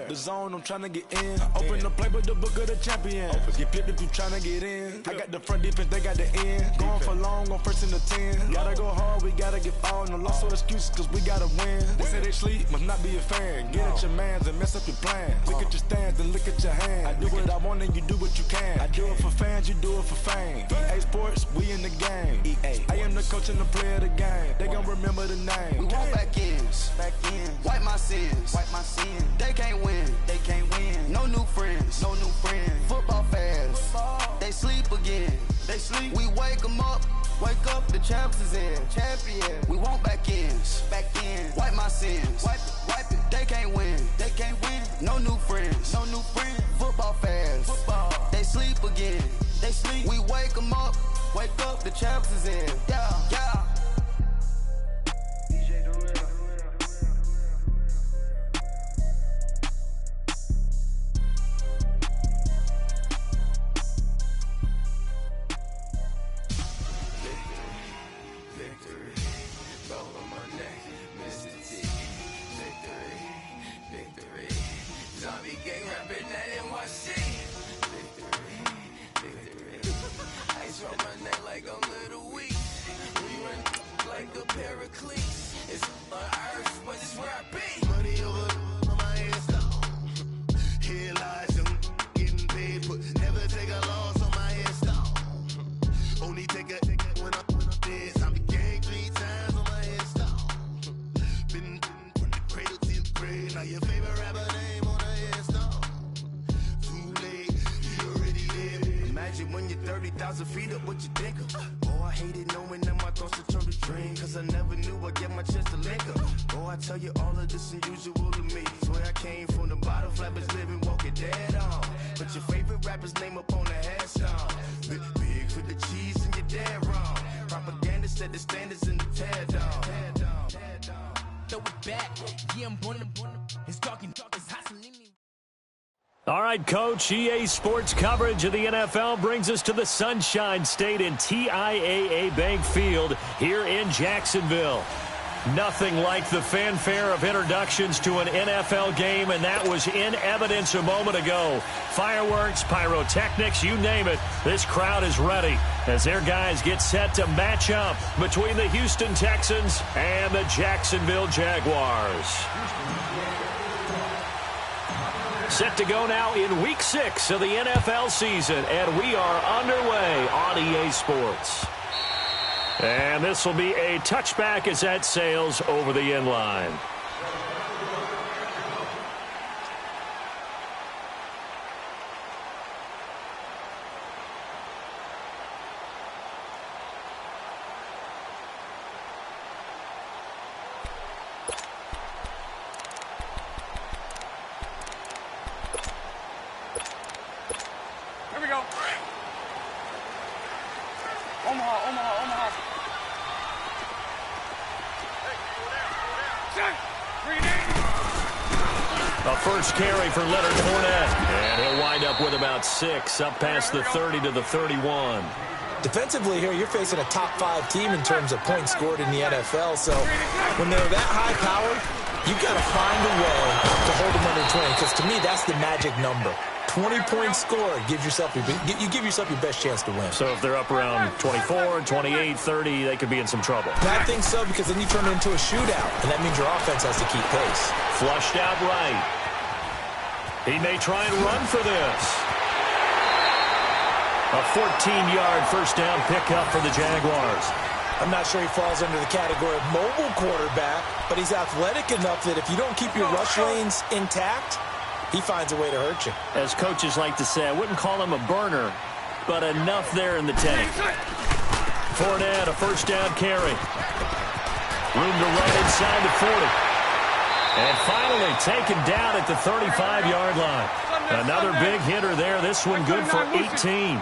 The zone, I'm trying to get in. Open the playbook, the book of the champion. Get flipped if you trying to get in. I got the front defense, they got the end. Going for long, on first and the 10. Gotta go hard, we gotta get all. No loss or excuses, cause we gotta win. They say they sleep, must not be a fan. Get at your mans and mess up your plans. Look at your stands and look at your hands. I do what I want and you do what you can. I do it for fans, you do it for fame. EA Sports, we in the game. EA. I am the coach and the player of the game. They gon' remember the name. We want back ends. Wipe my sins. They can't win. No new friends. Football fans. They sleep again. We wake them up. Wake up, the champs is in. Champion. We want back ends. Wipe my sins. Wipe it. They can't win. No new friends. Football fans. They sleep again. We wake them up. Wake up, the champs is in. Yeah. When you're 30,000 feet up, what you think of? Oh, I hated knowing that my thoughts would turn to dream, cause I never knew I'd get my chance to link up. Oh, I tell you all of this unusual to me. Swear I came from the bottom, flappers living, walking dead on. But your favorite rapper's name up on the headstone. Big for the cheese and you're dead wrong. Propaganda set the standards in the tear down. Throw it back, yeah, I'm born to it's talking, it's hustling me. All right, Coach, EA Sports coverage of the NFL brings us to the Sunshine State in TIAA Bank Field here in Jacksonville. Nothing like the fanfare of introductions to an NFL game, and that was in evidence a moment ago. Fireworks, pyrotechnics, you name it. This crowd is ready as their guys get set to match up between the Houston Texans and the Jacksonville Jaguars. Set to go now in Week 6 of the NFL season, and we are underway on EA Sports. And this will be a touchback as that sails over the end line. A first carry for Leonard Fournette, and he'll wind up with about 6, up past the 30 to the 31. Defensively here, you're facing a top-5 team in terms of points scored in the NFL, so when they're that high-powered, you've got to find a way to hold them under 20, because to me, that's the magic number. 20-point score, you give yourself your best chance to win. So if they're up around 24, 28, 30, they could be in some trouble. I think so, because then you turn it into a shootout, and that means your offense has to keep pace. Flushed out right. He may try and run for this. A 14-yard first down pickup for the Jaguars. I'm not sure he falls under the category of mobile quarterback, but he's athletic enough that if you don't keep your rush lanes intact, he finds a way to hurt you. As coaches like to say, I wouldn't call him a burner, but enough there in the tank. Fournette, a first down carry. Room to run inside the 40. And finally taken down at the 35-yard line. Another big hitter there. This one good for 18.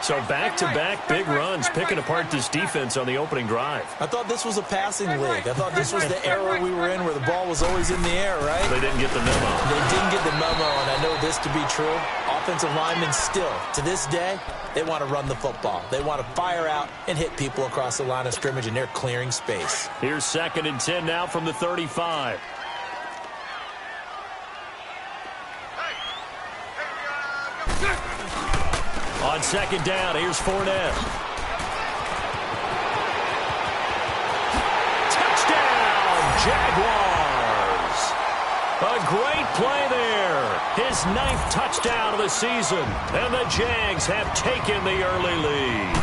So back-to-back big runs, picking apart this defense on the opening drive. I thought this was a passing league. I thought this was the era we were in where the ball was always in the air, right? They didn't get the memo. They didn't get the memo, and I know this to be true. Offensive linemen still, to this day, they want to run the football. They want to fire out and hit people across the line of scrimmage, and they're clearing space. Here's 2nd and 10 now from the 35. On second down, here's Fournette. Touchdown, Jaguars. A great play there. His 9th touchdown of the season. And the Jags have taken the early lead.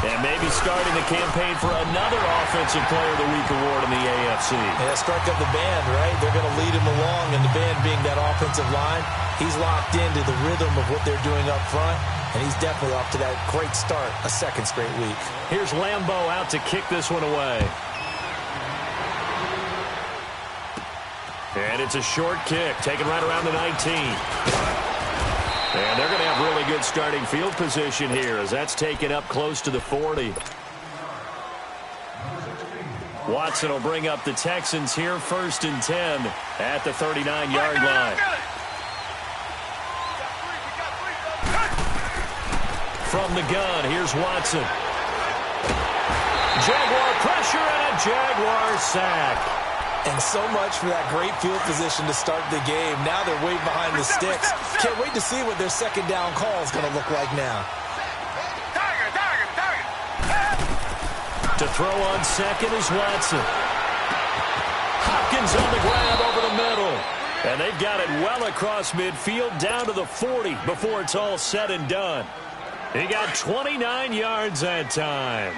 And maybe starting the campaign for another Offensive Player of the Week award in the AFC. Yeah, strike up the band, right? They're going to lead him along, and the band being that offensive line, he's locked into the rhythm of what they're doing up front, and he's definitely off to that great start, a second straight week. Here's Lambeau out to kick this one away. And it's a short kick, taken right around the 19. And they're going to have really good starting field position here as that's taken up close to the 40. Watson will bring up the Texans here, 1st and 10 at the 39-yard line. From the gun, here's Watson. Jaguar pressure and a Jaguar sack. And so much for that great field position to start the game. Now they're way behind the sticks. Can't wait to see what their second down call is going to look like now. To throw on second is Watson. Hopkins on the grab over the middle. And they've got it well across midfield down to the 40 before it's all said and done. He got 29 yards that time.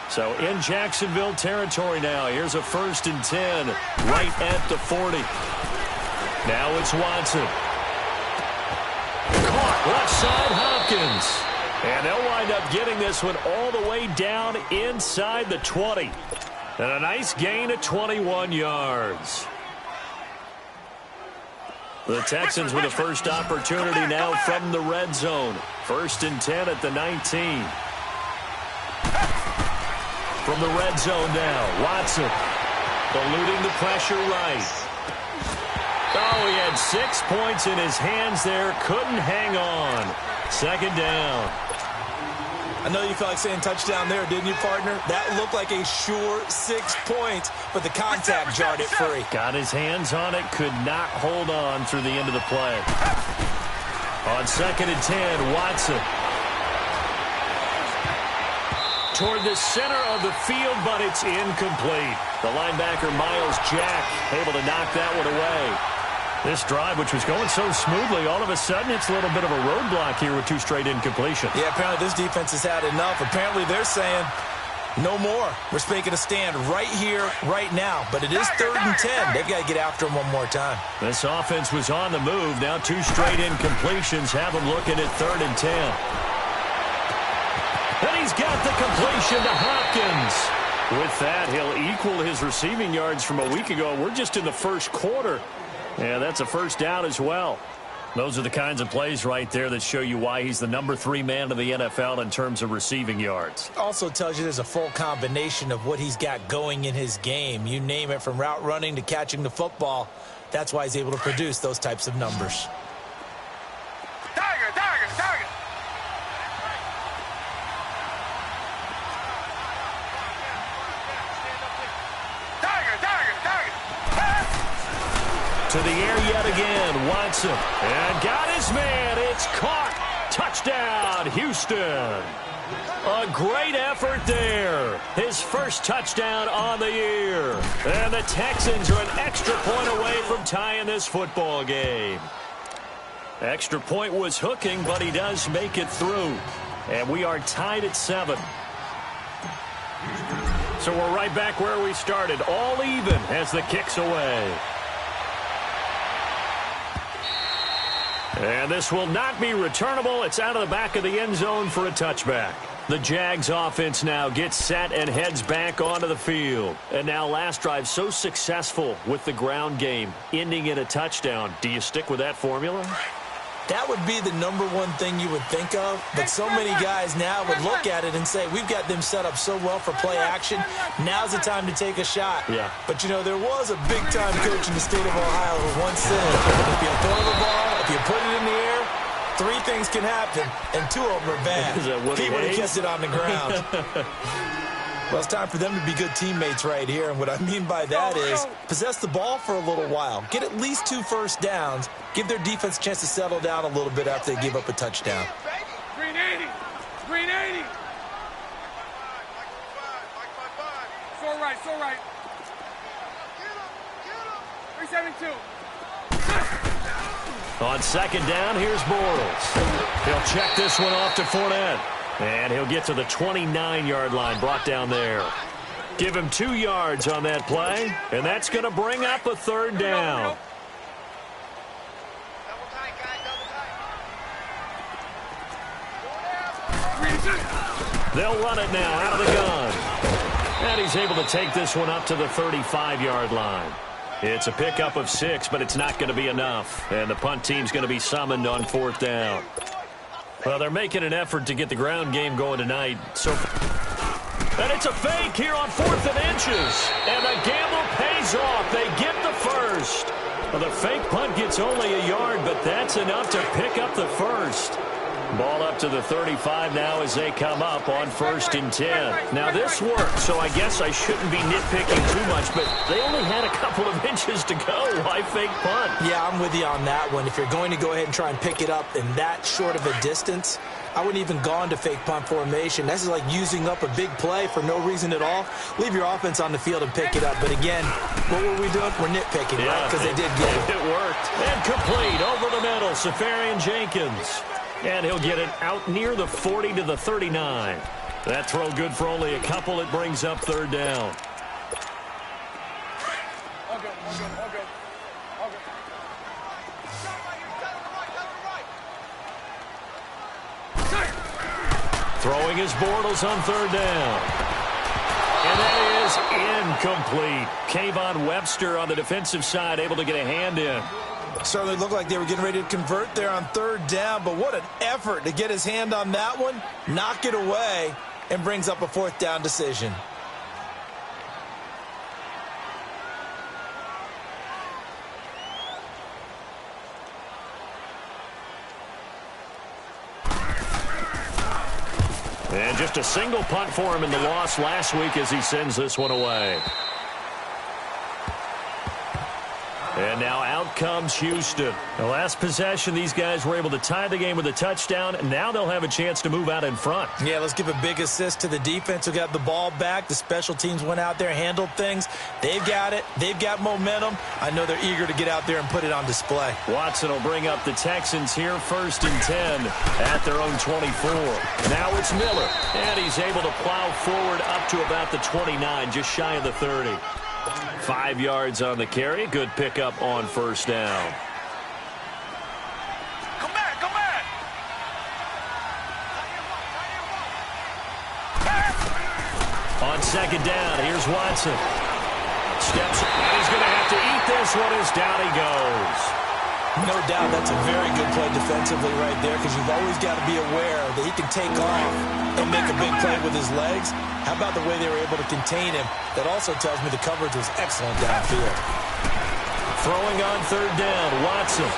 So in Jacksonville territory now. Here's a 1st and 10 right at the 40. Now it's Watson. Caught left side Hopkins. And they'll wind up getting this one all the way down inside the 20. And a nice gain of 21 yards. The Texans with the first opportunity now from the red zone. 1st and 10 at the 19. From the red zone now, Watson eluding the pressure right. Oh, he had 6 points in his hands there. Couldn't hang on. 2nd down. I know you felt like saying touchdown there, didn't you, partner? That looked like a sure 6 points, but the contact jarred it free. Got his hands on it, could not hold on through the end of the play. On 2nd and 10, Watson. Toward the center of the field, but it's incomplete. The linebacker, Miles Jack, able to knock that one away. This drive, which was going so smoothly, all of a sudden it's a little bit of a roadblock here with 2 straight incompletions. Yeah, apparently this defense has had enough. Apparently they're saying, no more. We're making a stand right here, right now. But it is 3rd and 10. They've got to get after him one more time. This offense was on the move. Now 2 straight incompletions have them looking at 3rd and 10. And he's got the completion to Hopkins. With that, he'll equal his receiving yards from a week ago. We're just in the first quarter. Yeah, that's a 1st down as well. Those are the kinds of plays right there that show you why he's the number 3 man of the NFL in terms of receiving yards. Also tells you there's a full combination of what he's got going in his game. You name it, from route running to catching the football. That's why he's able to produce those types of numbers. To the air yet again, Watson. And got his man. It's caught. Touchdown, Houston. A great effort there. His first touchdown on the year. And the Texans are an extra point away from tying this football game. Extra point was hooking, but he does make it through. And we are tied at 7. So we're right back where we started. All even as the kick's away. And this will not be returnable. It's out of the back of the end zone for a touchback. The Jags offense now gets set and heads back onto the field. And now last drive so successful with the ground game, ending in a touchdown. Do you stick with that formula? That would be the number 1 thing you would think of, but so many guys now would look at it and say, we've got them set up so well for play action, now's the time to take a shot. Yeah. But, you know, there was a big-time coach in the state of Ohio who once said, if you throw the ball, if you put it in the air, 3 things can happen, and 2 of them are bad. He would have kept it on the ground. Well, it's time for them to be good teammates right here, and what I mean by that is possess the ball for a little while, get at least 2 first downs, give their defense a chance to settle down a little bit after they give up a touchdown. Green 80. Green 80. So right, so right. 372. On second down, here's Bortles. He'll check this one off to Fournette. And he'll get to the 29-yard line, brought down there. Give him 2 yards on that play, and that's going to bring up a third down. They'll run it now out of the gun. And he's able to take this one up to the 35-yard line. It's a pickup of 6, but it's not going to be enough. And the punt team's going to be summoned on 4th down. Well, they're making an effort to get the ground game going tonight. And it's a fake here on 4th and inches. And the gamble pays off. They get the first. Well, the fake punt gets only a yard, but that's enough to pick up the first. Ball up to the 35 now as they come up on 1st and 10. Now, this worked, so I guess I shouldn't be nitpicking too much, but they only had a couple of inches to go. Why fake punt? Yeah, I'm with you on that one. If you're going to go ahead and try and pick it up in that short of a distance, I wouldn't even gone to fake punt formation. This is like using up a big play for no reason at all. Leave your offense on the field and pick it up. But again, what were we doing? We're nitpicking, right? Because they did get it. It worked. And complete over the middle, Safarian Jenkins. And he'll get it out near the 40 to the 39. That throw good for only a couple. It brings up 3rd down. All good, all good, all good. All good. Throwing his Bortles on 3rd down. And that is incomplete. Kayvon Webster on the defensive side able to get a hand in. Certainly looked like they were getting ready to convert there on 3rd down, but what an effort to get his hand on that one, knock it away, and brings up a 4th down decision. And just a single punt for him in the loss last week as he sends this one away. And now out comes Houston. The last possession, these guys were able to tie the game with a touchdown. And now they'll have a chance to move out in front. Yeah, let's give a big assist to the defense who got the ball back. The special teams went out there, handled things. They've got it. They've got momentum. I know they're eager to get out there and put it on display. Watson will bring up the Texans here 1st and 10 at their own 24. Now it's Miller. And he's able to plow forward up to about the 29, just shy of the 30. 5 yards on the carry. Good pickup on 1st down. Come back, come back. On 2nd down, here's Watson. Steps, and he's going to have to eat this one as down he goes. No doubt that's a very good play defensively right there because you've always got to be aware that he can take off and make a big play with his legs. How about the way they were able to contain him? That also tells me the coverage was excellent downfield. Throwing on 3rd down, Watson.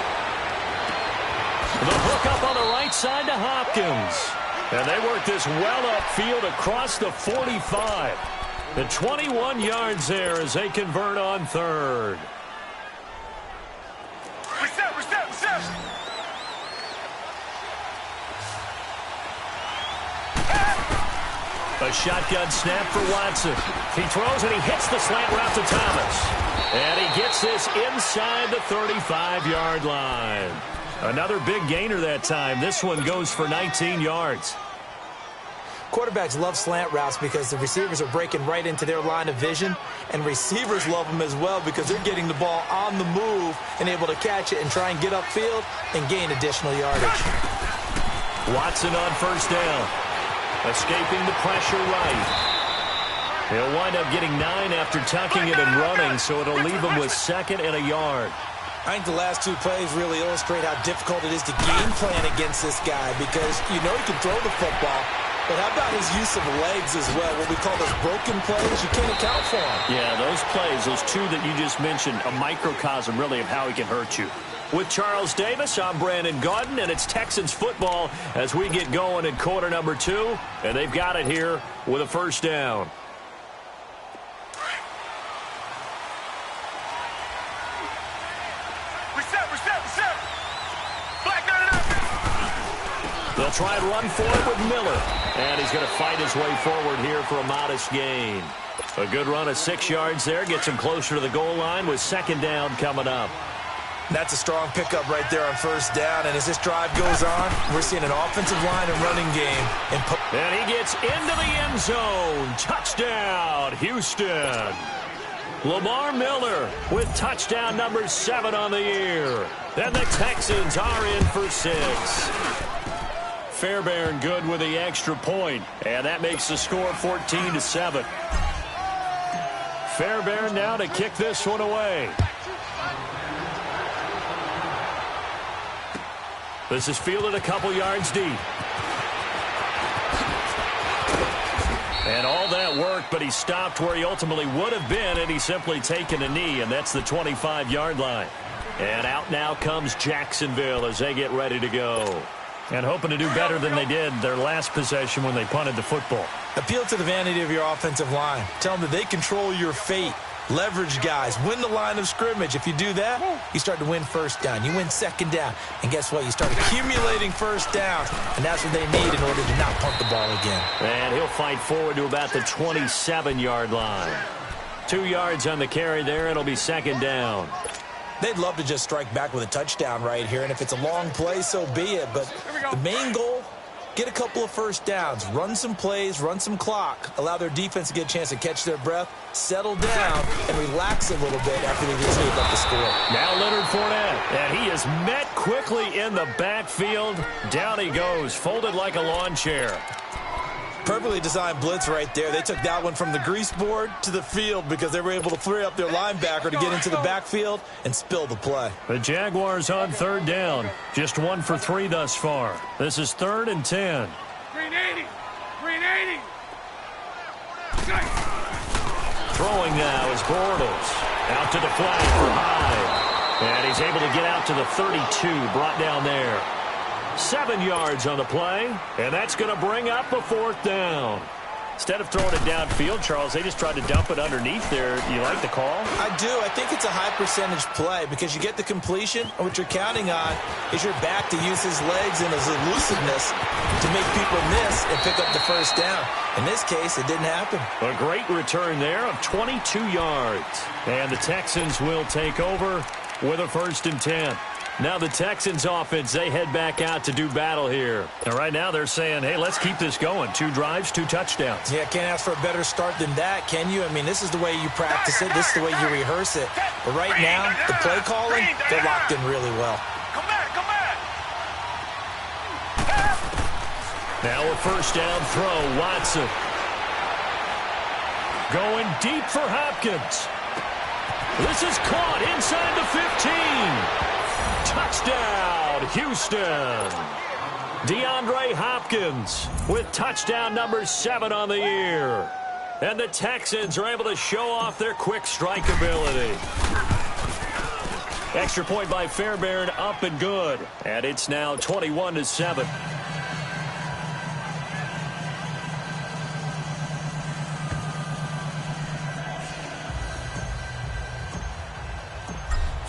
The hook up on the right side to Hopkins. And they work this well upfield across the 45. The 21 yards there as they convert on 3rd. Reset. A shotgun snap for Watson. He throws and he hits the slant route to Thomas. And he gets this inside the 35-yard line. Another big gainer that time. This one goes for 19 yards. Quarterbacks love slant routes because the receivers are breaking right into their line of vision, and receivers love them as well because they're getting the ball on the move and able to catch it and try and get upfield and gain additional yardage. Watson on 1st down. Escaping the pressure right. He'll wind up getting 9 after tucking it and running, so it'll leave him with 2nd and a yard. I think the last 2 plays really illustrate how difficult it is to game plan against this guy because you know he can throw the football, but how about his use of legs as well? What we call those broken plays, you can't account for them. Yeah, those plays, those 2 that you just mentioned, a microcosm really of how he can hurt you. With Charles Davis, I'm Brandon Gaudin, and it's Texans football as we get going in quarter number 2, and they've got it here with a 1st down. Reset. Black, The They'll try and run for it with Miller. And he's going to fight his way forward here for a modest gain. A good run of 6 yards there. Gets him closer to the goal line with second down coming up. That's a strong pickup right there on first down. And as this drive goes on, we're seeing an offensive line and running game. And he gets into the end zone. Touchdown, Houston. Lamar Miller with touchdown number 7 on the year. And the Texans are in for 6. Fairbairn good with the extra point. And that makes the score 14-7. Fairbairn now to kick this one away. This is fielded a couple yards deep. And all that work, but he stopped where he ultimately would have been, and he's simply taken a knee, and that's the 25-yard line. And out now comes Jacksonville as they get ready to go. And hoping to do better than they did their last possession when they punted the football. Appeal to the vanity of your offensive line. Tell them that they control your fate. Leverage guys. Win the line of scrimmage. If you do that, you start to win first down. You win second down. And guess what? You start accumulating first downs. And that's what they need in order to not punt the ball again. And he'll fight forward to about the 27-yard line. 2 yards on the carry there. It'll be second down. They'd love to just strike back with a touchdown right here. And if it's a long play, so be it. But the main goal, get a couple of first downs. Run some plays, run some clock. Allow their defense to get a chance to catch their breath, settle down, and relax a little bit after they just gave up the score. Now Leonard Fournette. And he is met quickly in the backfield. Down he goes, folded like a lawn chair. Perfectly designed blitz right there. They took that one from the grease board to the field because they were able to free up their linebacker to get into the backfield and spill the play. The Jaguars on third down. Just 1 for 3 thus far. This is 3rd and 10. Green 80. Green 80. Throwing now is Bortles. Out to the flat for Hyde. And he's able to get out to the 32. Brought down there. 7 yards on the play, and that's going to bring up a 4th down. Instead of throwing it downfield, Charles, they just tried to dump it underneath there. You like the call? I do. I think it's a high percentage play because you get the completion, and what you're counting on is your back to use his legs and his elusiveness to make people miss and pick up the first down. In this case, it didn't happen. A great return there of 22 yards. And the Texans will take over with a 1st and 10. Now the Texans offense, they head back out to do battle here. And right now they're saying, hey, let's keep this going. 2 drives, 2 touchdowns. Yeah, can't ask for a better start than that, can you? I mean, this is the way you practice it. This is the way you rehearse it. But right now, the play calling, they're locked in really well. Come back, come back. Now a first down throw, Watson. Going deep for Hopkins. This is caught inside the 15. Touchdown, Houston. DeAndre Hopkins with touchdown number 7 on the year. And the Texans are able to show off their quick strike ability. Extra point by Fairbairn, up and good. And it's now 21-7.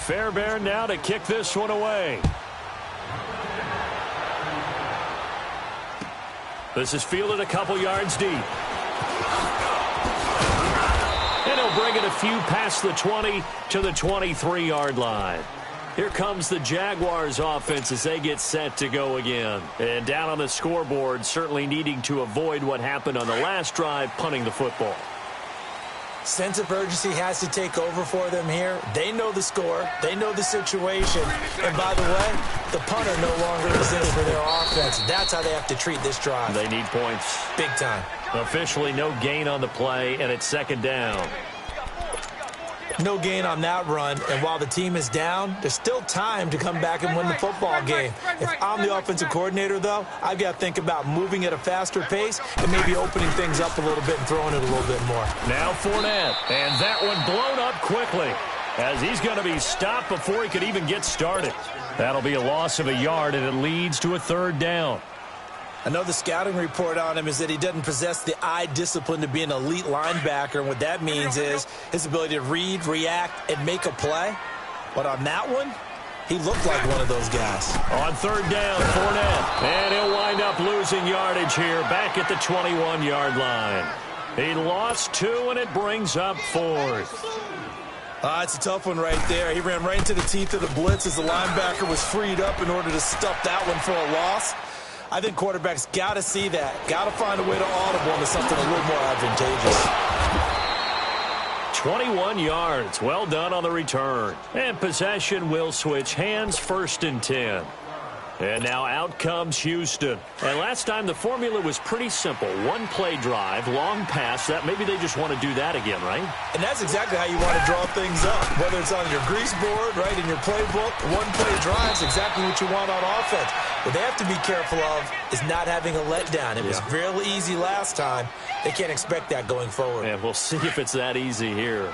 Fairbairn now to kick this one away. This is fielded a couple yards deep. And he'll bring it a few past the 20 to the 23-yard line. Here comes the Jaguars offense as they get set to go again. And down on the scoreboard, certainly needing to avoid what happened on the last drive, punting the football. Sense of urgency has to take over for them here. They know the score. They know the situation. And by the way, the punter no longer exists for their offense. That's how they have to treat this drive. They need points. Big time. Officially no gain on the play, and it's second down. No gain on that run, and while the team is down, there's still time to come back and win the football game. If I'm the offensive coordinator, though, I've got to think about moving at a faster pace and maybe opening things up a little bit and throwing it a little bit more. Now Fournette, and that one blown up quickly as he's going to be stopped before he could even get started. That'll be a loss of a yard, and it leads to a 3rd down. I know the scouting report on him is that he doesn't possess the eye discipline to be an elite linebacker, and what that means is his ability to read, react, and make a play. But on that one, He looked like one of those guys. On third down, Fournette. And he'll wind up losing yardage here back at the 21-yard line. He lost 2, and it brings up 4th. It's a tough one right there. He ran right into the teeth of the blitz as the linebacker was freed up in order to stuff that one for a loss. I think quarterbacks got to see that. Got to find a way to audible into something a little more advantageous. 21 yards. Well done on the return. And possession will switch hands, 1st and 10. And now out comes Houston. And last time the formula was pretty simple. 1-play drive, long pass. That maybe they just want to do that again, right? And that's exactly how you want to draw things up. Whether it's on your grease board, right, in your playbook, 1-play drive is exactly what you want on offense. What they have to be careful of is not having a letdown. It was real easy last time. They can't expect that going forward. And we'll see if it's that easy here.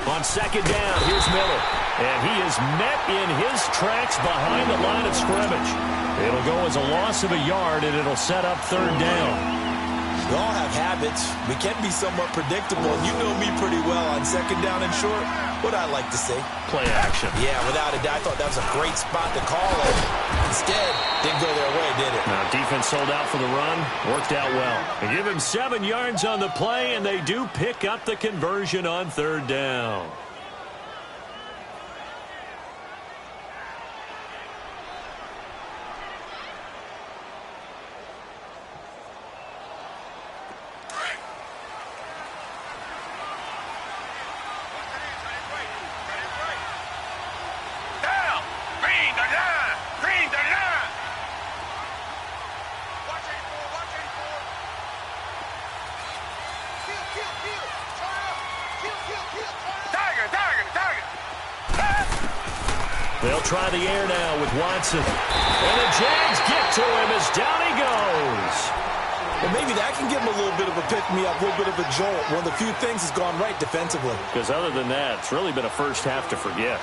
On second down, here's Miller. And he is met in his tracks behind the line of scrimmage. It'll go as a loss of a yard, and it'll set up third down. We all have habits. We can be somewhat predictable. You know me pretty well on second down and short. What I like to say. Play action. Yeah, without a doubt. I thought that was a great spot to call it. Instead, didn't go their way, did it? Now, defense sold out for the run. Worked out well. They give him 7 yards on the play, and they do pick up the conversion on third down. They'll try the air now with Watson. And the Jags get to him as down he goes. Well, maybe that can give him a little bit of a pick-me-up, a little bit of a jolt. One of the few things has gone right defensively. Because other than that, it's really been a first half to forget.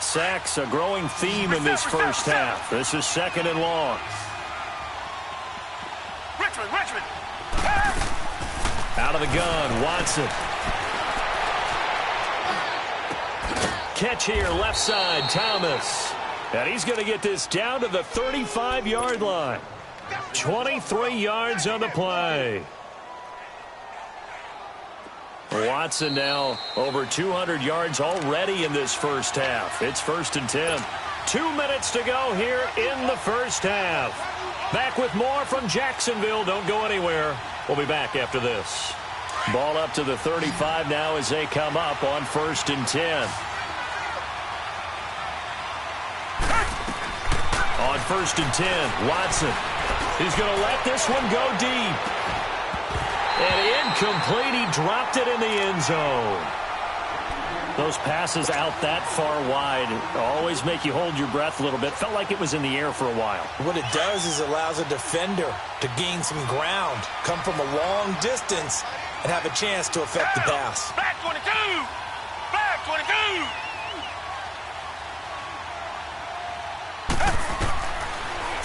Sacks, a growing theme in this first half. This is 2nd and long. Richmond. Out of the gun, Watson. Catch here, left side, Thomas. And he's going to get this down to the 35-yard line. 23 yards on the play. Watson now over 200 yards already in this first half. It's 1st and 10. 2 minutes to go here in the first half. Back with more from Jacksonville. Don't go anywhere. We'll be back after this. Ball up to the 35 now as they come up on 1st and 10. On 1st and 10, Watson. He's going to let this one go deep. And incomplete. He dropped it in the end zone. Those passes out that far wide always make you hold your breath a little bit. Felt like it was in the air for a while. What it does is it allows a defender to gain some ground, come from a long distance, and have a chance to affect the pass. Back 22! Back 22!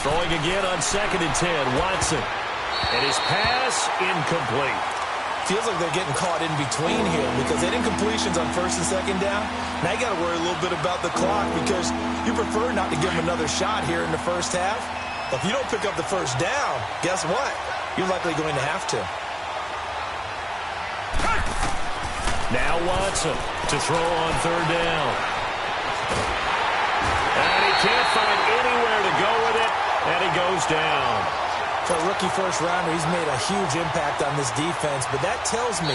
Throwing again on 2nd and 10, Watson. And his pass incomplete. Feels like they're getting caught in between here because they did completions on 1st and 2nd down. Now you got to worry a little bit about the clock because you prefer not to give them another shot here in the first half. But if you don't pick up the first down, guess what? You're likely going to have to. Now Watson to throw on 3rd down. And he can't find anywhere to go with it, and he goes down. For a rookie first-rounder, he's made a huge impact on this defense, but that tells me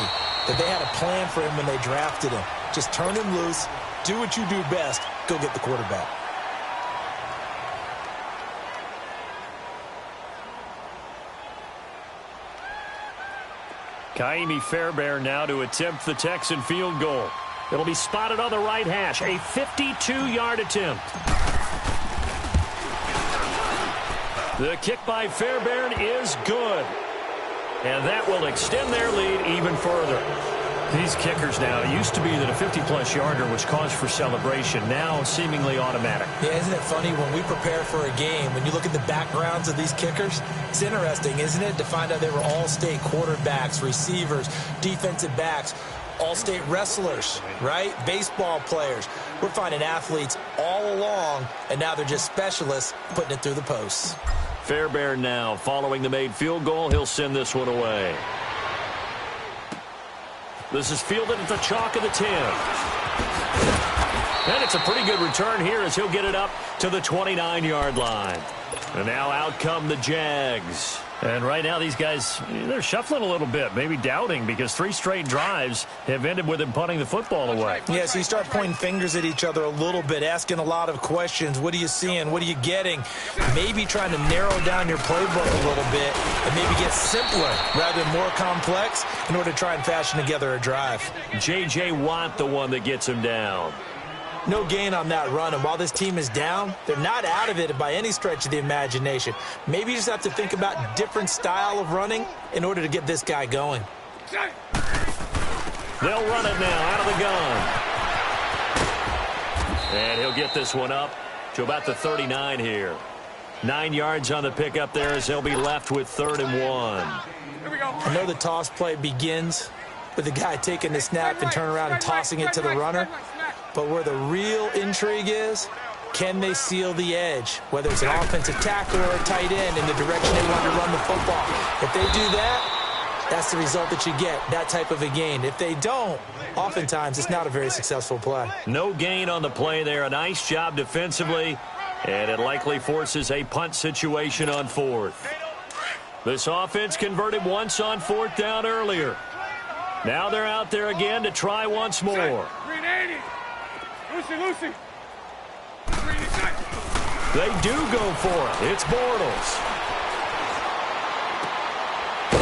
that they had a plan for him when they drafted him. Just turn him loose, do what you do best, go get the quarterback. Kaimi Fairbairn now to attempt the Texan field goal. It'll be spotted on the right hash, a 52-yard attempt. The kick by Fairbairn is good. And that will extend their lead even further. These kickers now, it used to be that a 50-plus yarder was cause for celebration. Now, seemingly automatic. Yeah, isn't it funny when we prepare for a game, when you look at the backgrounds of these kickers, it's interesting, isn't it, to find out they were all-state quarterbacks, receivers, defensive backs, all-state wrestlers, right? Baseball players. We're finding athletes all along, and now they're just specialists putting it through the posts. Fairbairn now, following the made field goal, he'll send this one away. This is fielded at the chalk of the 10. And it's a pretty good return here as he'll get it up to the 29-yard line. And now out come the Jags. And right now these guys, they're shuffling a little bit, maybe doubting, because 3 straight drives have ended with them punting the football away. Yeah, so you start pointing fingers at each other a little bit, asking a lot of questions. What are you seeing? What are you getting? Maybe trying to narrow down your playbook a little bit and maybe get simpler rather than more complex in order to try and fashion together a drive. J.J. Watt, the one that gets him down. No gain on that run, and while this team is down, they're not out of it by any stretch of the imagination. Maybe you just have to think about different style of running in order to get this guy going. They'll run it now out of the gun. And he'll get this one up to about the 39 here. 9 yards on the pickup there as he'll be left with 3rd and 1. I know the toss play begins with the guy taking the snap and turning around and tossing it to the runner. But where the real intrigue is, can they seal the edge, whether it's an offensive tackle or a tight end in the direction they want to run the football? If they do that, that's the result that you get, that type of a gain. If they don't, oftentimes it's not a very successful play. No gain on the play there. A nice job defensively, and it likely forces a punt situation on 4th. This offense converted once on 4th down earlier. Now they're out there again to try once more. Lucy. They do go for it. It's Bortles.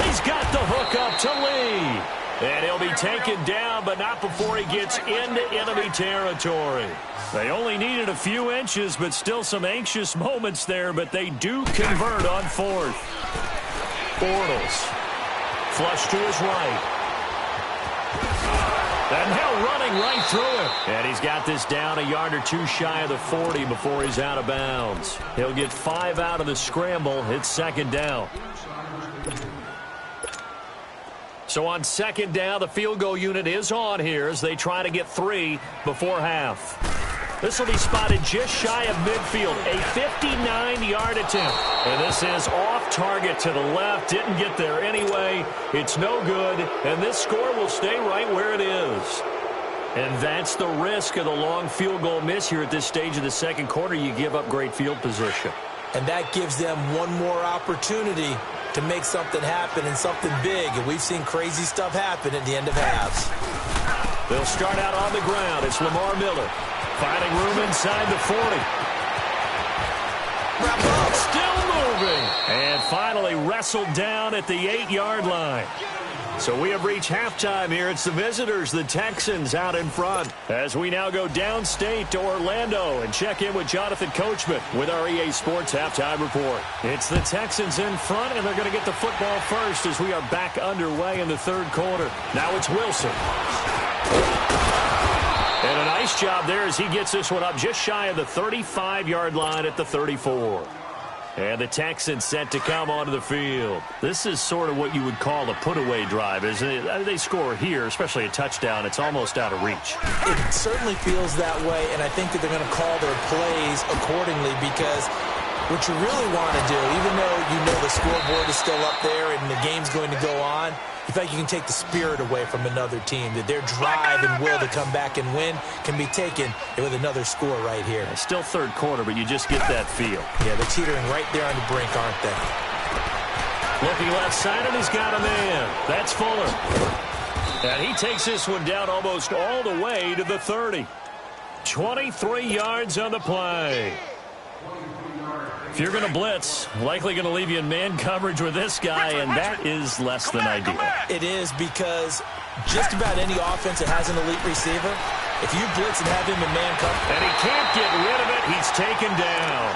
He's got the hook up to Lee. And he'll be taken down, but not before he gets into enemy territory. They only needed a few inches, but still some anxious moments there, but they do convert on 4th. Bortles. Flush to his right. And now running right through it. And he's got this down a yard or 2 shy of the 40 before he's out of bounds. He'll get 5 out of the scramble. It's 2nd down. So on 2nd down, the field goal unit is on here as they try to get 3 before half. This will be spotted just shy of midfield. A 59-yard attempt. And this is off target to the left. Didn't get there anyway. It's no good. And this score will stay right where it is. And that's the risk of the long field goal miss here at this stage of the 2nd quarter. You give up great field position. And that gives them one more opportunity to make something happen and something big. And we've seen crazy stuff happen at the end of halves. They'll start out on the ground. It's Lamar Miller. Finding room inside the 40. Still moving. And finally wrestled down at the 8-yard line. So we have reached halftime here. It's the visitors, the Texans, out in front. As we now go downstate to Orlando and check in with Jonathan Coachman with our EA Sports Halftime Report. It's the Texans in front, and they're going to get the football first as we are back underway in the 3rd quarter. Now it's Wilson. And a nice job there as he gets this one up just shy of the 35-yard line at the 34. And the Texans set to come onto the field. This is sort of what you would call a put-away drive, isn't it? They score here, especially a touchdown. It's almost out of reach. It certainly feels that way, and I think that they're going to call their plays accordingly because what you really want to do, even though you know the scoreboard is still up there and the game's going to go on, you feel like you can take the spirit away from another team, that their drive and will to come back and win can be taken with another score right here. It's still 3rd quarter, but you just get that feel. Yeah, they're teetering right there on the brink, aren't they? Looking left side, and he's got a man. That's Fuller. And he takes this one down almost all the way to the 30. 23 yards on the play. If you're going to blitz, likely going to leave you in man coverage with this guy, and that is less than ideal. It is because just about any offense that has an elite receiver, if you blitz and have him in man coverage. And he can't get rid of it. He's taken down.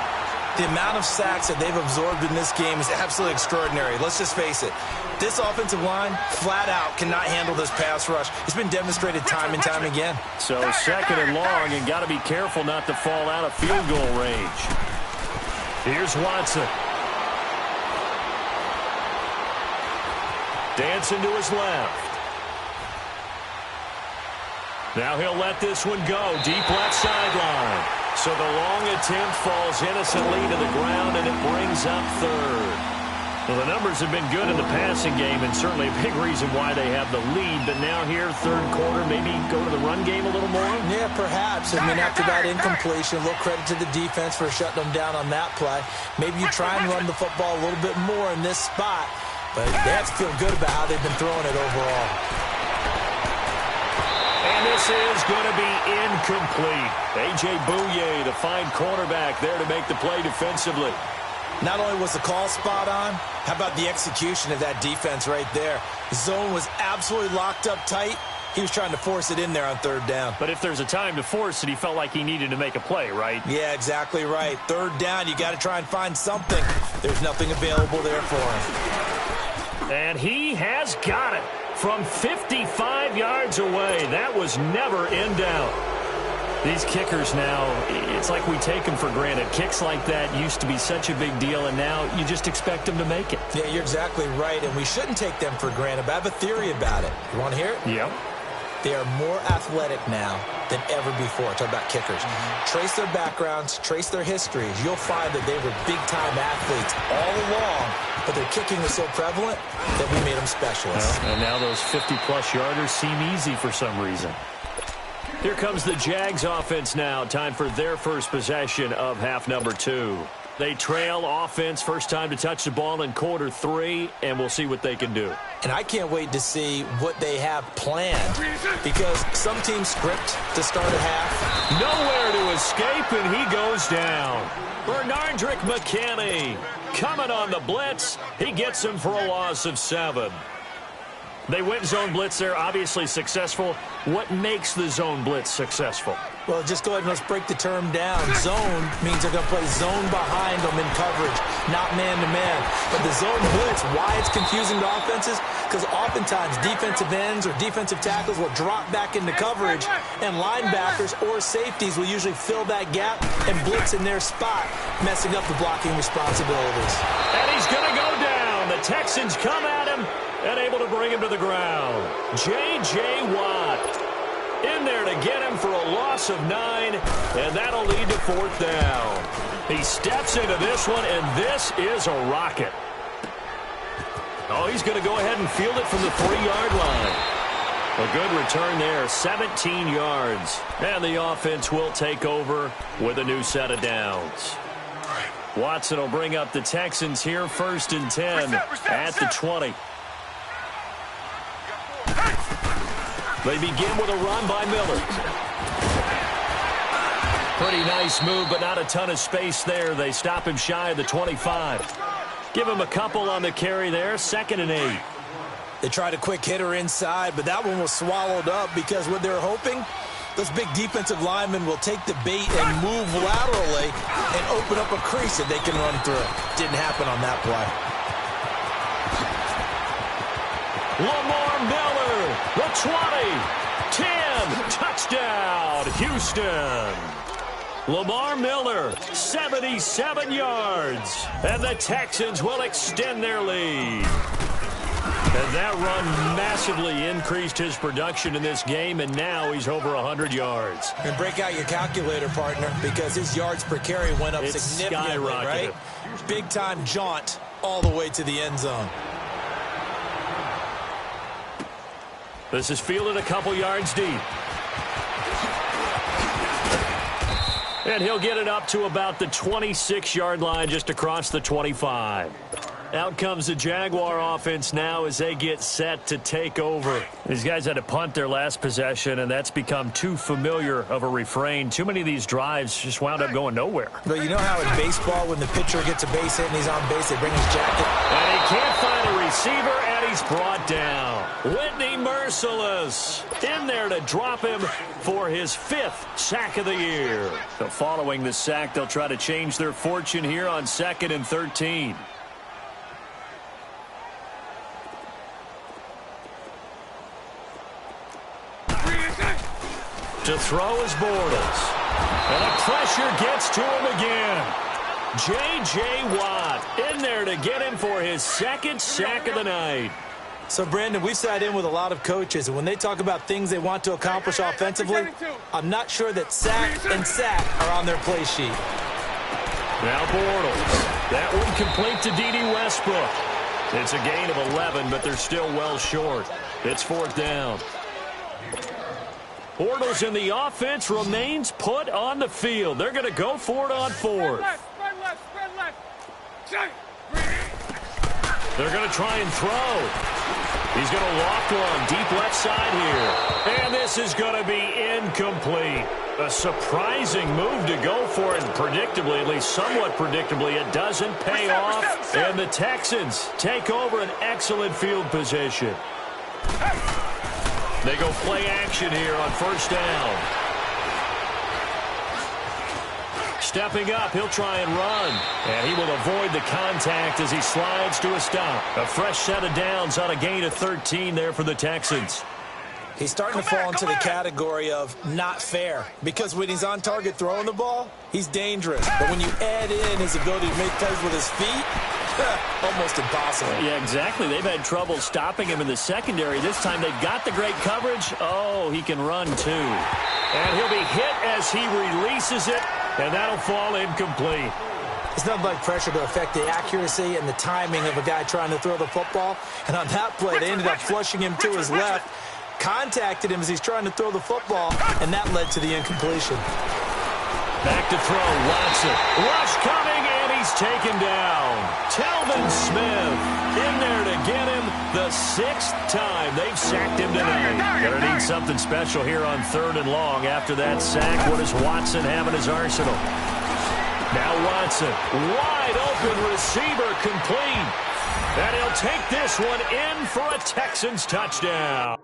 The amount of sacks that they've absorbed in this game is absolutely extraordinary. Let's just face it. This offensive line, flat out, cannot handle this pass rush. It's been demonstrated time and time again. So second and long, and got to be careful not to fall out of field goal range. Here's Watson. Dancing to his left. Now he'll let this one go. Deep left sideline. So the long attempt falls innocently to the ground, and it brings up third. Well, the numbers have been good in the passing game, and certainly a big reason why they have the lead. But now here, third quarter, maybe go to the run game a little more? Yeah, perhaps. I mean, after that incompletion, a little credit to the defense for shutting them down on that play. Maybe you try and run the football a little bit more in this spot. But they have to feel good about how they've been throwing it overall. And this is going to be incomplete. A.J. Bouye, the fine cornerback, there to make the play defensively. Not only was the call spot on, how about the execution of that defense right there? The zone was absolutely locked up tight. He was trying to force it in there on third down. But if there's a time to force it, he felt like he needed to make a play, right? Yeah, exactly right. Third down, you got to try and find something. There's nothing available there for him. And he has got it from 55 yards away. That was never in doubt. These kickers now, it's like we take them for granted. Kicks like that used to be such a big deal, and now you just expect them to make it. Yeah, you're exactly right, and we shouldn't take them for granted. But I have a theory about it. You want to hear it? Yep. They are more athletic now than ever before. Talk about kickers. Trace their backgrounds, trace their histories. You'll find that they were big-time athletes all along, but their kicking was so prevalent that we made them specialists. Well, and now those 50-plus yarders seem easy for some reason. Here comes the Jags offense now. Time for their first possession of half number 2. They trail offense, first time to touch the ball in quarter 3, and we'll see what they can do. And I can't wait to see what they have planned, because some teams script to start a half. Nowhere to escape, and he goes down. Bernardrick McKinney coming on the blitz. He gets him for a loss of 7. They went zone blitz there, obviously successful. What makes the zone blitz successful? Well, just go ahead and let's break the term down. Zone means they're going to play zone behind them in coverage, not man-to-man. But the zone blitz, why it's confusing to offenses? Because oftentimes defensive ends or defensive tackles will drop back into coverage, and linebackers or safeties will usually fill that gap and blitz in their spot, messing up the blocking responsibilities. And he's going to go down. The Texans come at him and able to bring him to the ground. J.J. Watt in there to get him for a loss of 9, and that'll lead to fourth down. He steps into this one, and this is a rocket. Oh, he's going to go ahead and field it from the 3-yard line. A good return there, 17 yards. And the offense will take over with a new set of downs. Watson will bring up the Texans here, 1st and 10 at the 20. They begin with a run by Miller. Pretty nice move, but not a ton of space there. They stop him shy of the 25. Give him a couple on the carry there, 2nd and 8. They tried a quick hitter inside, but that one was swallowed up because what they're hoping, those big defensive linemen will take the bait and move laterally and open up a crease that they can run through. Didn't happen on that play. Lamar Miller, the 20, 10, touchdown, Houston. Lamar Miller, 77 yards, and the Texans will extend their lead. And that run massively increased his production in this game, and now he's over 100 yards. And break out your calculator, partner, because his yards per carry went up significantly, right? Big-time jaunt all the way to the end zone. This is fielded a couple yards deep. And he'll get it up to about the 26-yard line, just across the 25. Out comes the Jaguar offense now as they get set to take over. These guys had to punt their last possession, and that's become too familiar of a refrain. Too many of these drives just wound up going nowhere. But you know how in baseball, when the pitcher gets a base hit and he's on base, they bring his jacket? And he can't find a receiver, and he's brought down. Whitney Merciless in there to drop him for his 5th sack of the year. So following the sack, they'll try to change their fortune here on 2nd and 13. To throw is Bortles. And the pressure gets to him again. J.J. Watt in there to get him for his 2nd sack of the night. So, Brandon, we've sat in with a lot of coaches, and when they talk about things they want to accomplish offensively, I'm not sure that sack and sack are on their play sheet. Now Bortles. That one complete to D.D. Westbrook. It's a gain of 11, but they're still well short. It's 4th down. Bortles in the offense remains put on the field. They're going to go for it on 4th. They're going to try and throw. He's going to loft one deep left side here. And this is going to be incomplete. A surprising move to go for it. Predictably, at least somewhat predictably, it doesn't pay off. And the Texans take over an excellent field position. They go play action here on 1st down. Stepping up, he'll try and run. And he will avoid the contact as he slides to a stop. A fresh set of downs on a gain of 13 there for the Texans. He's starting to fall into the category of not fair, because when he's on target throwing the ball, he's dangerous. But when you add in his ability to make plays with his feet, almost impossible. Yeah, exactly. They've had trouble stopping him in the secondary. This time they've got the great coverage. Oh, he can run too. And he'll be hit as he releases it, and that'll fall incomplete. It's nothing like pressure to affect the accuracy and the timing of a guy trying to throw the football. And on that play, they ended up flushing him to his left, contacted him as he's trying to throw the football, and that led to the incompletion. Back to throw, Watson. Rush coming, and he's taken down. Telvin Smith in there to get him the 6th time they've sacked him tonight. Gonna need something special here on 3rd and long. After that sack, what does Watson have in his arsenal? Now Watson, wide open receiver, complete. And he'll take this one in for a Texans touchdown.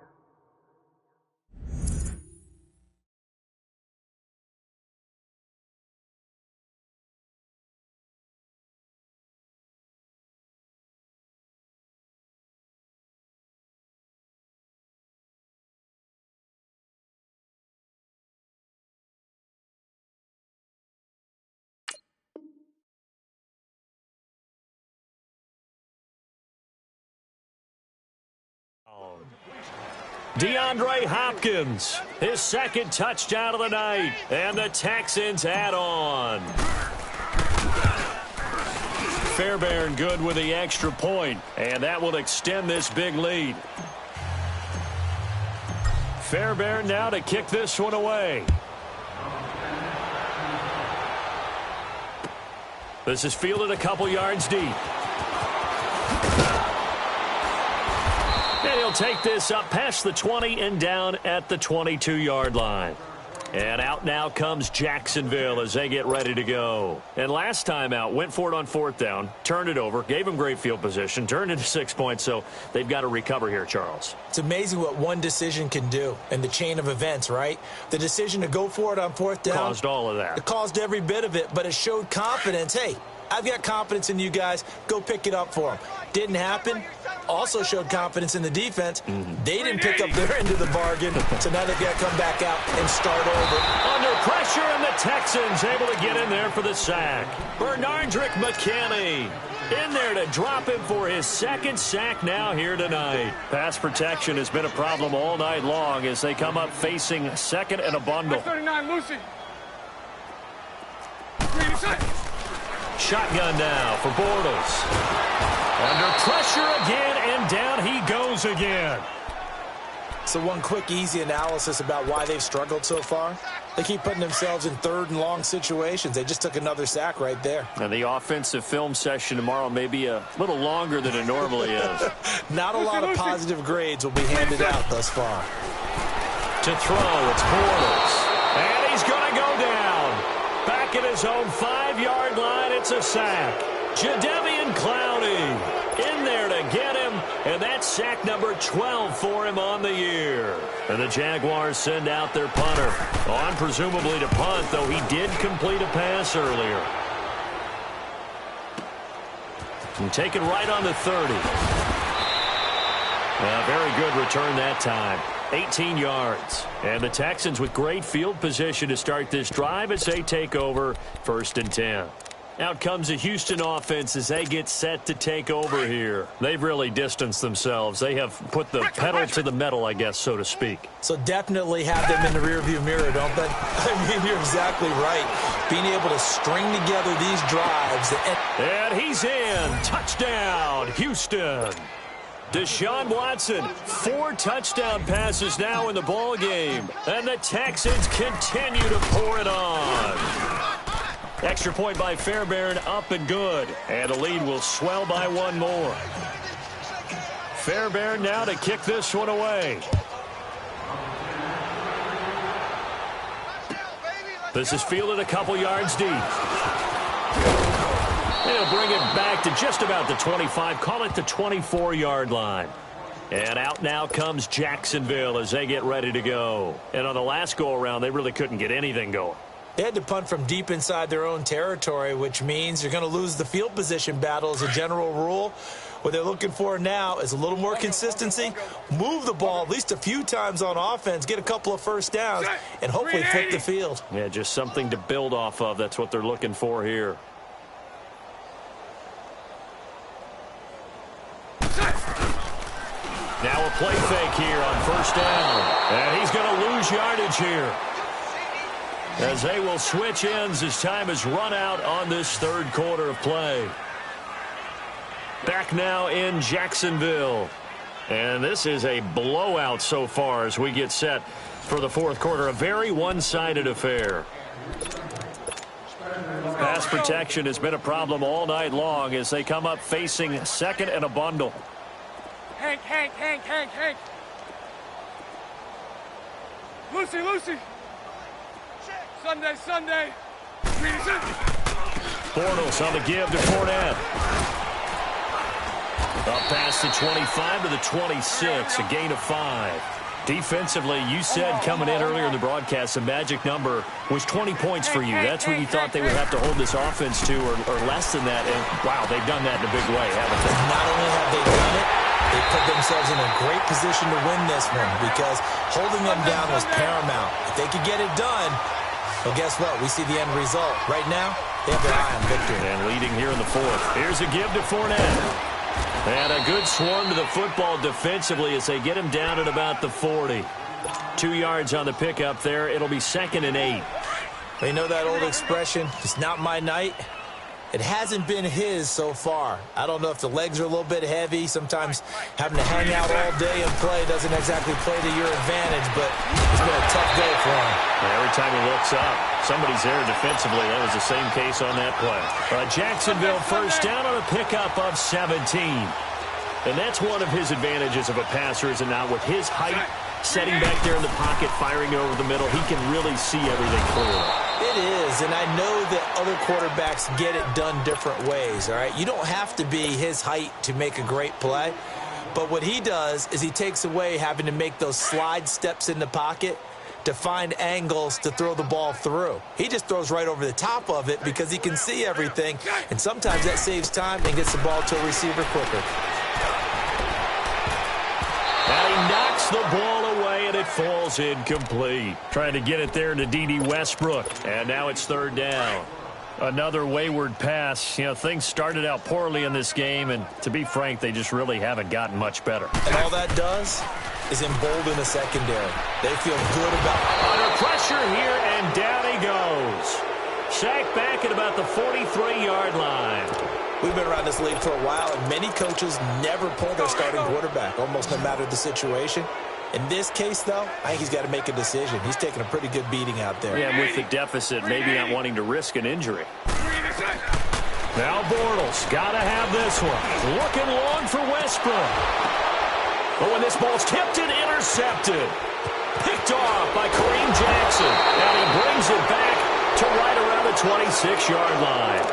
DeAndre Hopkins, his 2nd touchdown of the night, and the Texans add on. Fairbairn good with the extra point, and that will extend this big lead. Fairbairn now to kick this one away. This is fielded a couple yards deep. And he'll take this up past the 20 and down at the 22-yard line. And out now comes Jacksonville as they get ready to go. And last time out, went for it on 4th down, turned it over, gave them great field position, turned into 6 points, so they've got to recover here, Charles. It's amazing what one decision can do in the chain of events, right? The decision to go for it on 4th down. Caused all of that. It caused every bit of it, but it showed confidence. Hey, I've got confidence in you guys. Go pick it up for them. Didn't happen. Also showed confidence in the defense. They didn't pick up their end of the bargain, so now they've got to come back out and start over. Under pressure, and the Texans able to get in there for the sack. Bernardrick McKinney in there to drop him for his 2nd sack now here tonight. Pass protection has been a problem all night long as they come up facing 2nd and a bundle. 39, Lucy. Shotgun now for Bortles. Under pressure again, and down he goes again. So one quick, easy analysis about why they've struggled so far. They keep putting themselves in third and long situations. They just took another sack right there. And the offensive film session tomorrow may be a little longer than it normally is. Not a lot of positive grades will be handed out thus far. To throw, it's Bortles. And he's going to go down. Back at his own 5-yard line, it's a sack. Jadeveon Clowney in there to get him, and that's sack number 12 for him on the year. And the Jaguars send out their punter. On presumably to punt, though he did complete a pass earlier. And take it right on the 30. Very good return that time. 18 yards. And the Texans with great field position to start this drive as they take over 1st and 10. Out comes the Houston offense as they get set to take over here. They've really distanced themselves. They have put the pedal to the metal, I guess, so to speak. So definitely have them in the rearview mirror, don't they? I mean, you're exactly right. Being able to string together these drives. And he's in. Touchdown, Houston. Deshaun Watson, 4 touchdown passes now in the ball game. And the Texans continue to pour it on. Extra point by Fairbairn, up and good. And the lead will swell by 1 more. Fairbairn now to kick this one away. This is fielded a couple yards deep. They'll bring it back to just about the 25. Call it the 24-yard line. And out now comes Jacksonville as they get ready to go. And on the last go-around, they really couldn't get anything going. They had to punt from deep inside their own territory, which means you're going to lose the field position battle as a general rule. What they're looking for now is a little more consistency, move the ball at least a few times on offense, get a couple of first downs, and hopefully flip the field. Yeah, just something to build off of. That's what they're looking for here. Now a play fake here on 1st down. And he's going to lose yardage here, as they will switch ends as time has run out on this 3rd quarter of play. Back now in Jacksonville. And this is a blowout so far as we get set for the 4th quarter. A very one-sided affair. Pass protection has been a problem all night long as they come up facing 2nd and a bundle. Hank. Lucy. Sunday. Bortles on the give to Fournette. Up past the 25 to the 26, a gain of 5. Defensively, you said coming in earlier in the broadcast, the magic number was 20 points for you. That's what you thought they would have to hold this offense to, or less than that. And, wow, they've done that in a big way, haven't they? Not only have they done it, they put themselves in a great position to win this one because holding them down was paramount. If they could get it done, well, guess what? We see the end result. Right now, they have their eye on victory. And leading here in the 4th. Here's a give to Fournette. And a good swarm to the football defensively as they get him down at about the 40. 2 yards on the pickup there. It'll be 2nd and 8. You know that old expression, it's not my night? It hasn't been his so far. I don't know if the legs are a little bit heavy. Sometimes having to hang out all day and play doesn't exactly play to your advantage, but it's been a tough day for him. And every time he looks up, somebody's there defensively. That was the same case on that play. Jacksonville 1st down on a pickup of 17. And that's one of his advantages of a passer, is it not? With his height, setting back there in the pocket, firing over the middle, he can really see everything clearly. It is, and I know that other quarterbacks get it done different ways, all right? You don't have to be his height to make a great play, but what he does is he takes away having to make those slide steps in the pocket to find angles to throw the ball through. He just throws right over the top of it because he can see everything, and sometimes that saves time and gets the ball to a receiver quicker. And he knocks the ball away, and it falls incomplete. Trying to get it there to D.D. Westbrook. And now it's 3rd down. Another wayward pass. You know, things started out poorly in this game, and to be frank, they just really haven't gotten much better. And all that does is embolden the secondary. They feel good about it. Under pressure here, and down he goes. Sacked back at about the 43-yard line. We've been around this league for a while, and many coaches never pull their starting quarterback, almost no matter the situation. In this case, though, I think he's got to make a decision. He's taking a pretty good beating out there. Yeah, with the deficit, maybe not wanting to risk an injury. Now Bortles got to have this one. Looking long for Westbrook. But when this ball's tipped and intercepted. Picked off by Kareem Jackson. And he brings it back to right around the 26-yard line.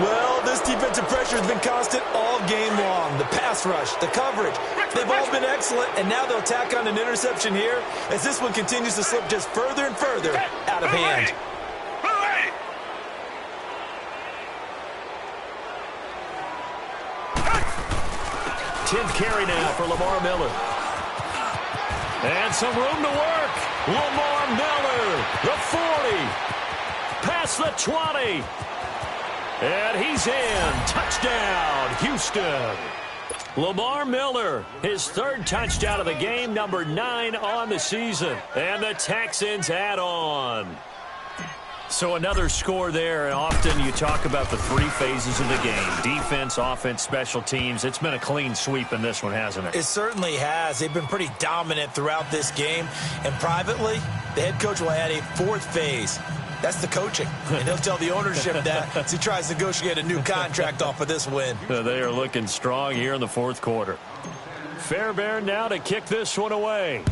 Well, this defensive pressure has been constant all game long. The pass rush, the coverage, they've all been excellent, and now they'll tack on an interception here as this one continues to slip just further and further out of hand. 10th carry now for Lamar Miller. And some room to work. Lamar Miller, the 40, past the 20. And he's in. Touchdown, Houston. Lamar Miller, his third touchdown of the game, number 9 on the season. And the Texans add on. So another score there, and often you talk about the 3 phases of the game. Defense, offense, special teams. It's been a clean sweep in this one, hasn't it? It certainly has. They've been pretty dominant throughout this game. And privately, the head coach will add a 4th phase. That's the coaching. And he'll tell the ownership that as he tries to negotiate a new contract off of this win. They are looking strong here in the 4th quarter. Fairbairn now to kick this one away.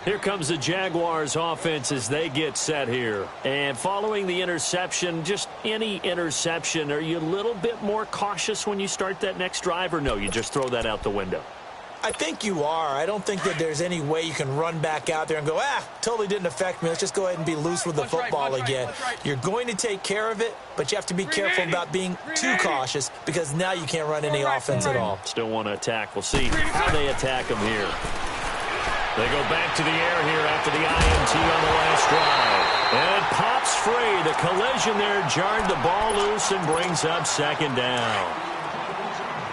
Here comes the Jaguars offense as they get set here. And following the interception, just any interception, are you a little bit more cautious when you start that next drive, or no, you just throw that out the window? I think you are. I don't think that there's any way you can run back out there and go, totally didn't affect me. Let's just go ahead and be loose with the football again. You're going to take care of it, but you have to be careful about being too cautious because now you can't run any offense at all. Still want to attack. We'll see how they attack them here. They go back to the air here after the INT on the last drive. And it pops free. The collision there jarred the ball loose and brings up 2nd down.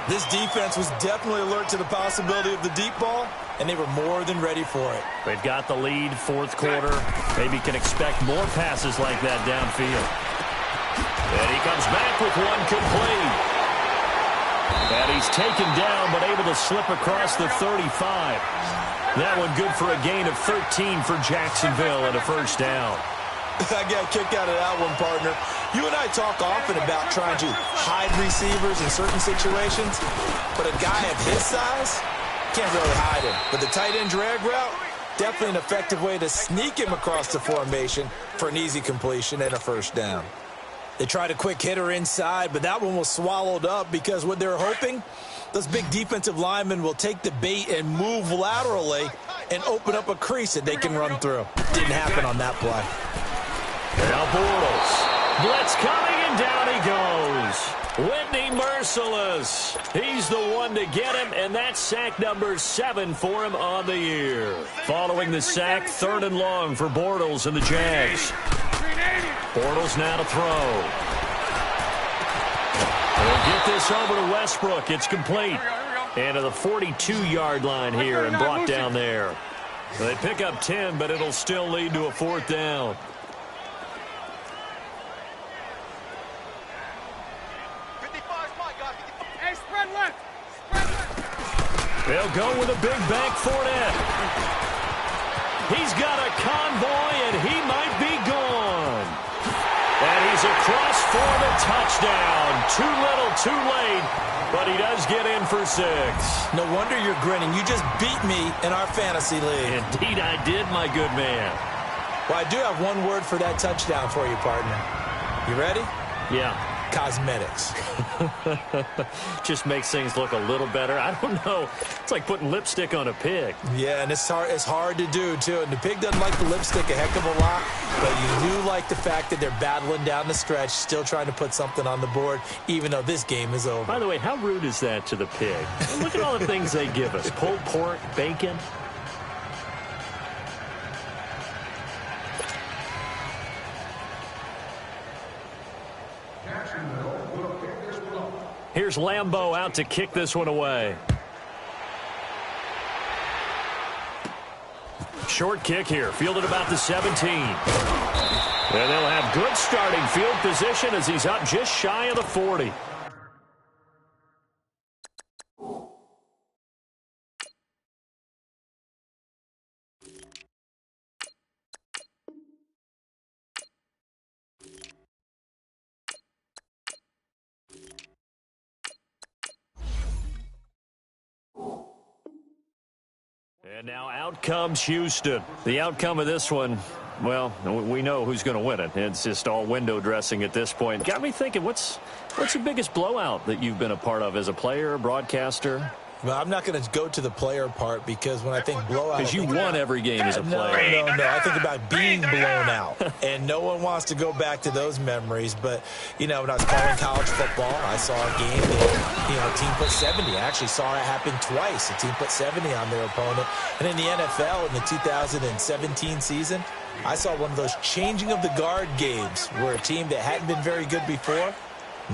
This defense was definitely alert to the possibility of the deep ball, and they were more than ready for it. They've got the lead, 4th quarter. Maybe can expect more passes like that downfield. And he comes back with one complete. And he's taken down, but able to slip across the 35. That one good for a gain of 13 for Jacksonville and a 1st down. I got a kick out of that one, partner. You and I talk often about trying to hide receivers in certain situations, but a guy of his size can't really hide him. But the tight end drag route, definitely an effective way to sneak him across the formation for an easy completion and a 1st down. They tried a quick hitter inside, but that one was swallowed up because what they're hoping, those big defensive linemen will take the bait and move laterally and open up a crease that they can run through. Didn't happen on that play. Now Bortles. Blitz coming, and down he goes. Whitney merciless. He's the one to get him, and that's sack number 7 for him on the year. Following the sack, 3rd and long for Bortles and the Jags. Bortles now to throw. They'll get this over to Westbrook. It's complete. And to the 42-yard line here and brought down there. They pick up 10, but it'll still lead to a 4th down. They'll go with a big bank Fournette. He's got a convoy, and he might be gone. And he's across for the touchdown. Too little, too late, but he does get in for 6. No wonder you're grinning. You just beat me in our fantasy league. Indeed I did, my good man. Well, I do have one word for that touchdown for you, partner. You ready? Yeah. Cosmetics. Just makes things look a little better. I don't know. It's like putting lipstick on a pig. Yeah, and it's hard to do, too. And the pig doesn't like the lipstick a heck of a lot, but you do like the fact that they're battling down the stretch, still trying to put something on the board, even though this game is over. By the way, how rude is that to the pig? Look at all the things they give us. Pulled pork, bacon. Here's Lambeau out to kick this one away. Short kick here, fielded about the 17. And they'll have good starting field position as he's up just shy of the 40. And now out comes Houston. The outcome of this one, well, we know who's going to win it. It's just all window dressing at this point. Got me thinking, what's the biggest blowout that you've been a part of as a player, broadcaster? Well, I'm not going to go to the player part because when I think blowout... Because you won every game as a player. No. I think about being blown out. And no one wants to go back to those memories. But, you know, when I was calling college football, I saw a game that, a team put 70. I actually saw it happen twice. A team put 70 on their opponent. And in the NFL in the 2017 season, I saw one of those changing of the guard games where a team that hadn't been very good before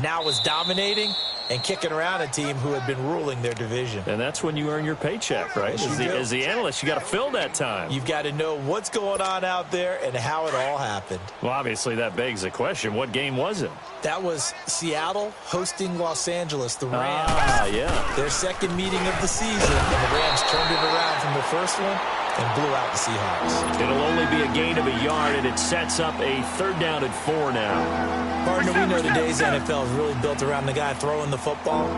now was dominating and kicking around a team who had been ruling their division. And that's when you earn your paycheck, right? As the analyst, you got to fill that time. You've got to know what's going on out there and how it all happened. Well, obviously, that begs the question, what game was it? That was Seattle hosting Los Angeles, the Rams. Yeah. Their second meeting of the season, and the Rams turned it around from the first one and blew out the Seahawks. It'll only be a gain of a yard, and it sets up a 3rd down and 4 now. Partner, we know today's NFL is really built around the guy throwing the football.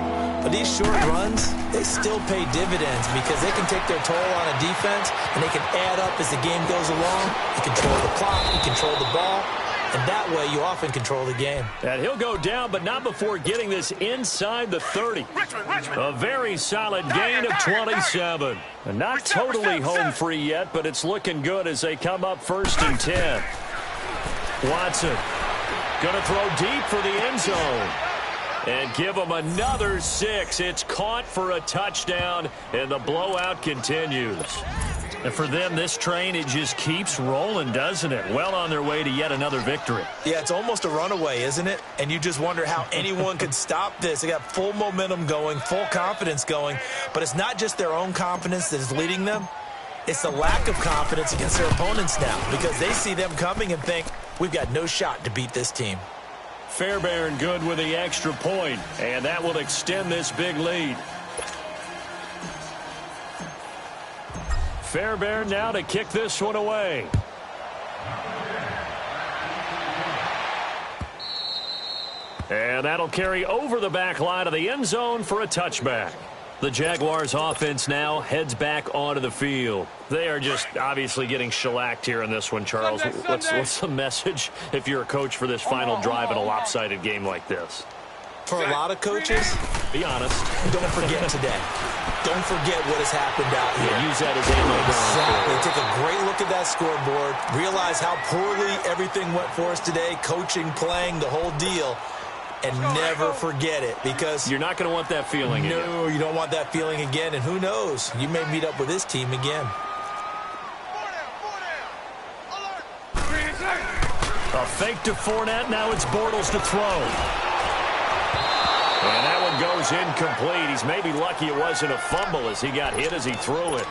But these short runs, they still pay dividends because they can take their toll on a defense, and they can add up as the game goes along. You control the clock, you control the ball, and that way you often control the game. And he'll go down, but not before getting this inside the 30. A very solid gain of 27. And not totally home free yet, but it's looking good as they come up 1st and 10. Watson going to throw deep for the end zone. And give them another 6. It's caught for a touchdown, and the blowout continues. And for them, this train, it just keeps rolling, doesn't it? Well on their way to yet another victory. Yeah, it's almost a runaway, isn't it? And you just wonder how anyone could stop this. They got full momentum going, full confidence going. But it's not just their own confidence that is leading them. It's the lack of confidence against their opponents now because they see them coming and think, we've got no shot to beat this team. Fairbairn good with the extra point, and that will extend this big lead. Fairbairn now to kick this one away. And that'll carry over the back line of the end zone for a touchback. The Jaguars offense now heads back onto the field. They are just obviously getting shellacked here in this one, Charles. What's the message if you're a coach for this final drive in a lopsided game like this? For a lot of coaches, be honest, don't forget today. Don't forget what has happened out here. Yeah, use that as ammo. Exactly. Take a great look at that scoreboard. Realize how poorly everything went for us today. Coaching, playing, the whole deal. And never forget it because you're not going to want that feeling again. No, you don't want that feeling again. And who knows? You may meet up with this team again. A fake to Fournette. Now it's Bortles to throw. And that one goes incomplete. He's maybe lucky it wasn't a fumble as he got hit as he threw it.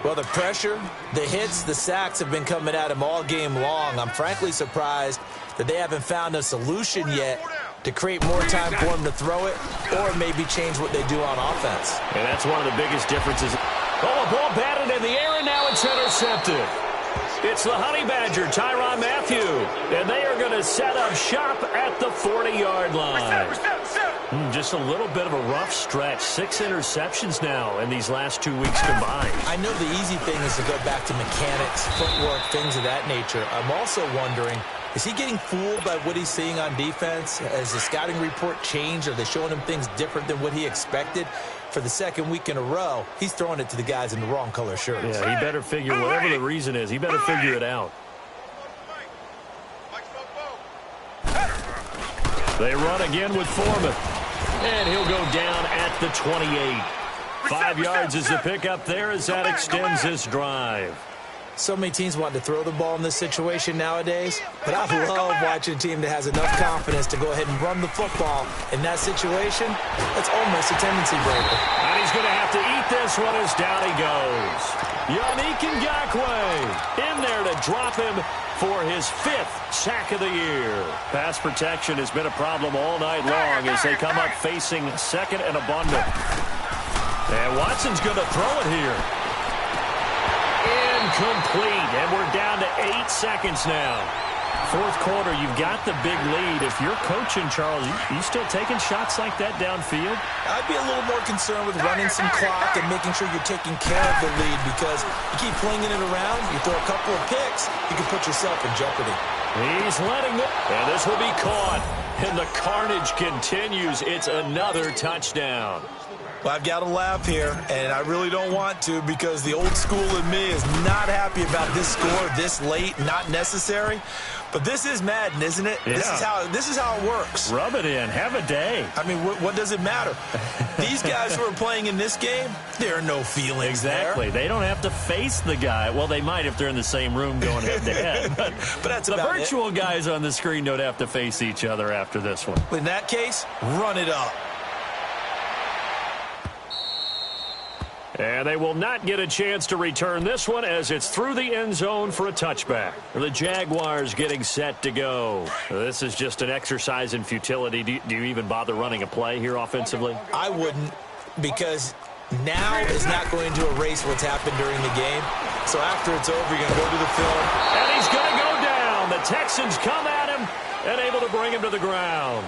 Well, the pressure, the hits, the sacks have been coming at him all game long. I'm frankly surprised that they haven't found a solution yet to create more time for him to throw it or maybe change what they do on offense. And that's one of the biggest differences. Oh, a ball batted in the air, and now it's intercepted. It's the Honey Badger, Tyrann Mathieu, and they are going to set up shop at the 40-yard line. Just a little bit of a rough stretch. 6 interceptions now in these last 2 weeks combined. I know the easy thing is to go back to mechanics, footwork, things of that nature. I'm also wondering, is he getting fooled by what he's seeing on defense? Has the scouting report changed? Are they showing him things different than what he expected? For the second week in a row, he's throwing it to the guys in the wrong color shirts. Yeah, he better figure, whatever the reason is, he better figure it out. They run again with Foreman. And he'll go down at the 28. 5 yards is the pickup there as that extends this drive. So many teams want to throw the ball in this situation nowadays, but I love watching a team that has enough confidence to go ahead and run the football. In that situation, that's almost a tendency breaker. And he's going to have to eat this one as down he goes. Yannick Ngakoue in there to drop him for his 5th sack of the year. Pass protection has been a problem all night long as they come up facing 2nd and abundant. And Watson's going to throw it here. Incomplete, and we're down to 8 seconds now. 4th quarter, you've got the big lead. If you're coaching, Charles, you still taking shots like that downfield? I'd be a little more concerned with running some clock and making sure you're taking care of the lead, because you keep flinging it around, you throw a couple of picks, you can put yourself in jeopardy. He's letting it, and this will be caught. And the carnage continues. It's another touchdown. Well, I've got to laugh here, and I really don't want to, because the old school in me is not happy about this score this late, not necessary. But this is Madden, isn't it? Yeah. This is how it works. Rub it in. Have a day. I mean, what does it matter? These guys who are playing in this game, there are no feelings Exactly. there. They don't have to face the guy. Well, they might if they're in the same room going head-to-head. But that's the about virtual guys on the screen don't have to face each other after this one. In that case, run it up. And they will not get a chance to return this one as it's through the end zone for a touchback. The Jaguars getting set to go. This is just an exercise in futility. Do you even bother running a play here offensively? I wouldn't, because now is not going to erase what's happened during the game. So after it's over, you're going to go to the film. And he's going to go down. The Texans come at him and able to bring him to the ground.